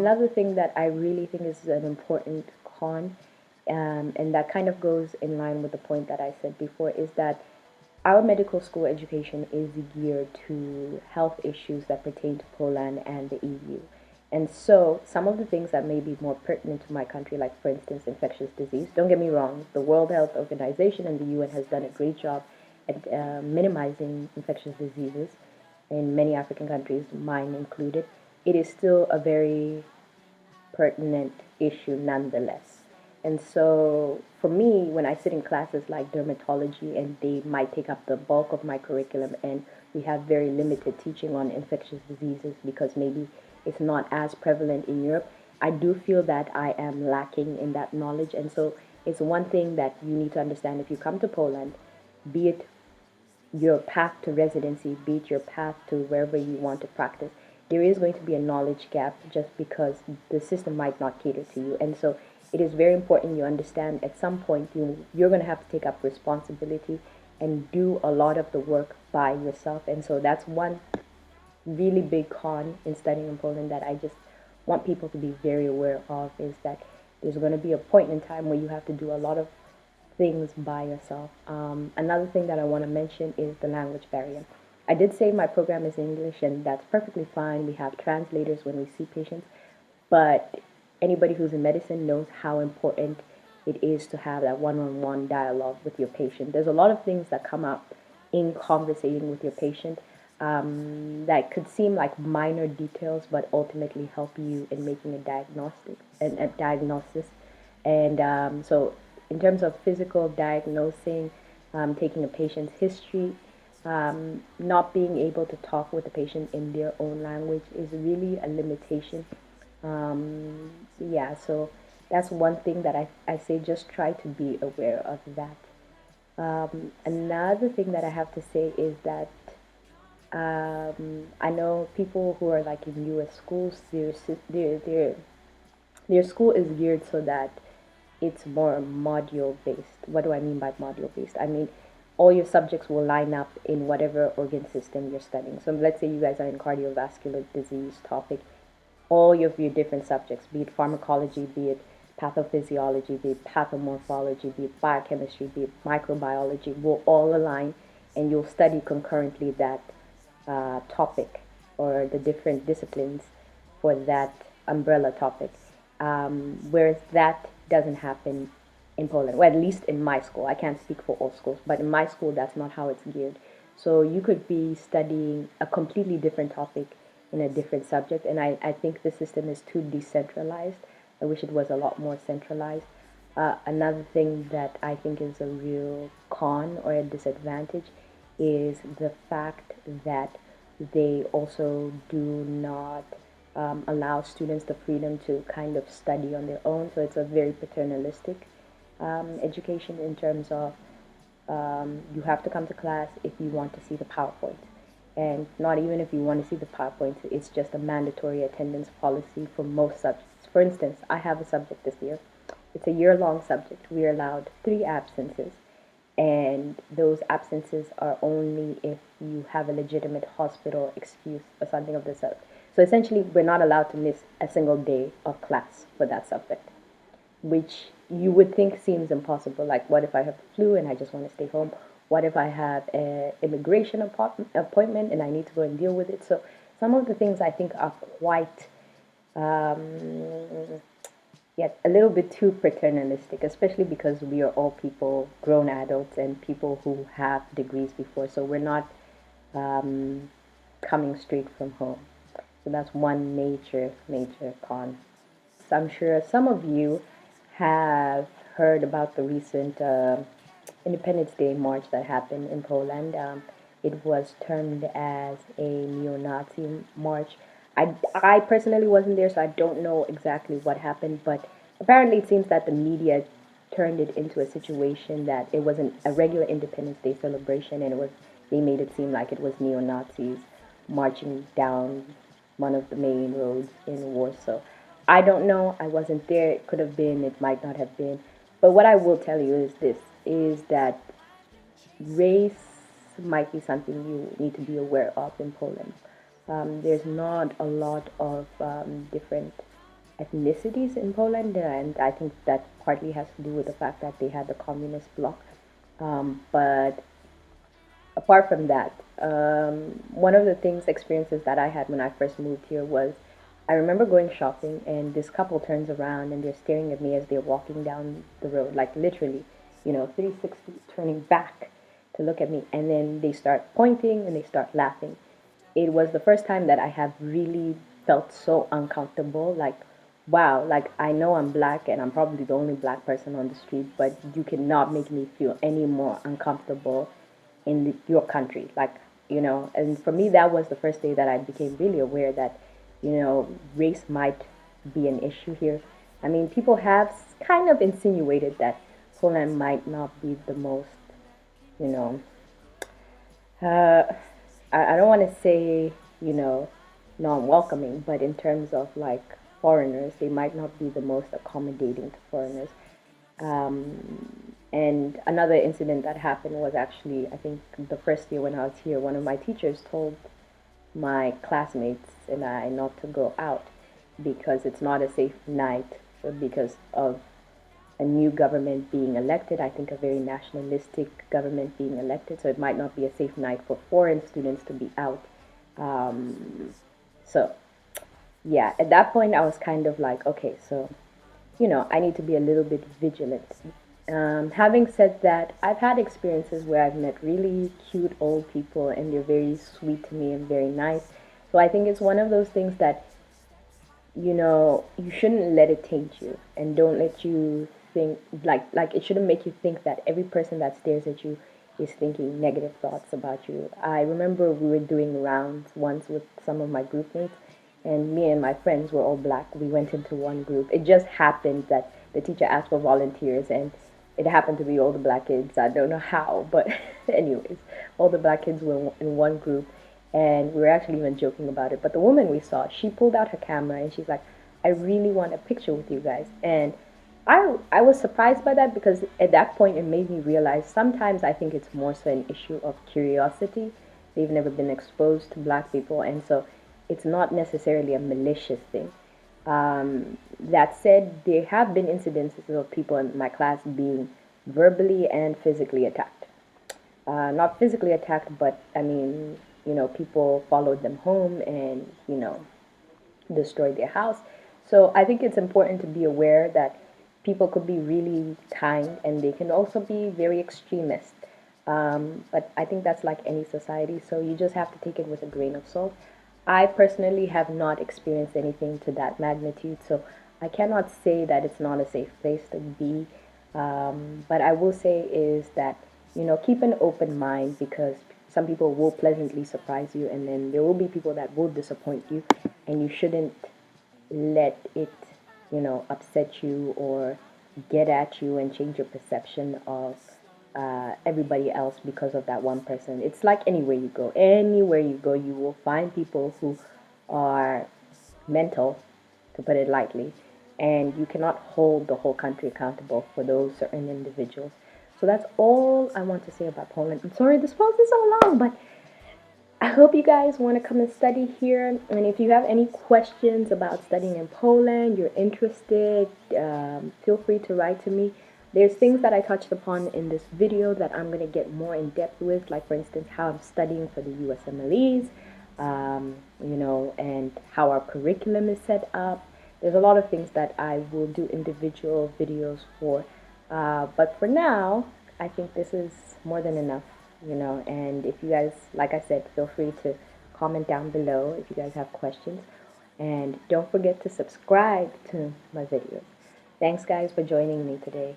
Another thing that I really think is an important con, and that kind of goes in line with the point that I said before, is that our medical school education is geared to health issues that pertain to Poland and the EU. And so, some of the things that may be more pertinent to my country, like for instance, infectious disease, don't get me wrong, the World Health Organization and the UN has done a great job at minimizing infectious diseases in many African countries, mine included. It is still a very pertinent issue nonetheless. And so for me, when I sit in classes like dermatology and they might take up the bulk of my curriculum and we have very limited teaching on infectious diseases because maybe it's not as prevalent in Europe, I do feel that I am lacking in that knowledge. And so it's one thing that you need to understand if you come to Poland, be it your path to residency, be it your path to wherever you want to practice, there is going to be a knowledge gap just because the system might not cater to you. And so it is very important you understand at some point you're going to have to take up responsibility and do a lot of the work by yourself. And so that's one really big con in studying in Poland that I just want people to be very aware of, is that there's going to be a point in time where you have to do a lot of things by yourself. Another thing that I want to mention is the language barrier. I did say my program is English, and that's perfectly fine. We have translators when we see patients, but anybody who's in medicine knows how important it is to have that one-on-one dialogue with your patient. There's a lot of things that come up in conversating with your patient that could seem like minor details, but ultimately help you in making a diagnosis. And so, in terms of physical diagnosing, taking a patient's history, not being able to talk with the patient in their own language is really a limitation. Yeah, so that's one thing that I say just try to be aware of that. Another thing that I have to say is that I know people who are like in U.S. schools, their school is geared so that it's more module based. What do I mean by module based? I mean all your subjects will line up in whatever organ system you're studying. So let's say you guys are in cardiovascular disease topic, all of your different subjects, be it pharmacology, be it pathophysiology, be it pathomorphology, be it biochemistry, be it microbiology, will all align and you'll study concurrently that topic or the different disciplines for that umbrella topic. Whereas that doesn't happen in Poland, well, at least in my school. I can't speak for all schools, but in my school, that's not how it's geared. So you could be studying a completely different topic in a different subject, and I think the system is too decentralized. I wish it was a lot more centralized. Another thing that I think is a real con or a disadvantage is the fact that they also do not allow students the freedom to kind of study on their own. So it's a very paternalistic education in terms of you have to come to class if you want to see the PowerPoint. And not even if you want to see the PowerPoint, it's just a mandatory attendance policy for most subjects. For instance, I have a subject this year. It's a year-long subject. We are allowed 3 absences, and those absences are only if you have a legitimate hospital excuse or something of the sort. So essentially, we're not allowed to miss a single day of class for that subject, which you would think seems impossible. Like, what if I have the flu and I just want to stay home? What if I have an immigration appointment and I need to go and deal with it? So some of the things I think are quite, yet a little bit too paternalistic, especially because we are all people, grown adults, and people who have degrees before. So we're not coming straight from home. So that's one major con. So I'm sure some of you have heard about the recent Independence Day march that happened in Poland. It was termed as a neo-Nazi march. I personally wasn't there, so I don't know exactly what happened, but apparently it seems that the media turned it into a situation that it wasn't a regular Independence Day celebration, and they made it seem like it was neo-Nazis marching down one of the main roads in Warsaw. I don't know. I wasn't there. It could have been. It might not have been. But what I will tell you is this, is that race might be something you need to be aware of in Poland. There's not a lot of different ethnicities in Poland, and I think that partly has to do with the fact that they had the communist bloc. But apart from that, one of the experiences that I had when I first moved here was I remember going shopping and this couple turns around and they're staring at me as they're walking down the road, like literally, 360 turning back to look at me. And then they start pointing and they start laughing. It was the first time that I have really felt so uncomfortable. Like, wow, like I know I'm black and I'm probably the only black person on the street, but you cannot make me feel any more uncomfortable in your country. Like, and for me, that was the first day that I became really aware that, race might be an issue here. I mean, people have kind of insinuated that Poland might not be the most, you know, uh, I don't want to say, you know, non-welcoming, but in terms of like foreigners, they might not be the most accommodating to foreigners. And another incident that happened was actually, I think, the first year when I was here, one of my teachers told my classmates and I not to go out because it's not a safe night because of a new government being elected. I think a very nationalistic government being elected, so it might not be a safe night for foreign students to be out. So, yeah, at that point, I was kind of like, okay, so, I need to be a little bit vigilant. Having said that, I've had experiences where I've met really cute old people and they're very sweet to me and very nice. So I think it's one of those things that, you shouldn't let it taint you and don't let you think like it shouldn't make you think that every person that stares at you is thinking negative thoughts about you. I remember we were doing rounds once with some of my group mates and me and my friends were all black. We went into one group. It just happened that the teacher asked for volunteers and it happened to be all the black kids. I don't know how, but anyways, all the black kids were in one group and we were actually even joking about it. But the woman we saw, she pulled out her camera and she's like, I really want a picture with you guys. And I was surprised by that because at that point it made me realize sometimes I think it's more so an issue of curiosity. They've never been exposed to black people, and so it's not necessarily a malicious thing. That said, there have been incidences of people in my class being verbally and physically attacked. Not physically attacked, but I mean, people followed them home and, destroyed their house. So I think it's important to be aware that people could be really kind and they can also be very extremist. But I think that's like any society, so you just have to take it with a grain of salt. I personally have not experienced anything to that magnitude, so I cannot say that it's not a safe place to be. But I will say is that, keep an open mind because some people will pleasantly surprise you, and then there will be people that will disappoint you, and you shouldn't let it, upset you or get at you and change your perception of everybody else because of that one person. It's like anywhere you go, you will find people who are mental, to put it lightly, and you cannot hold the whole country accountable for those certain individuals. So that's all I want to say about Poland. I'm sorry this post is so long, but I hope you guys want to come and study here. And if you have any questions about studying in Poland, you're interested, feel free to write to me. There's things that I touched upon in this video that I'm going to get more in depth with, like for instance, how I'm studying for the USMLEs, and how our curriculum is set up. There's a lot of things that I will do individual videos for. But for now, I think this is more than enough, and if you guys, like I said, feel free to comment down below if you guys have questions. And don't forget to subscribe to my videos. Thanks guys for joining me today.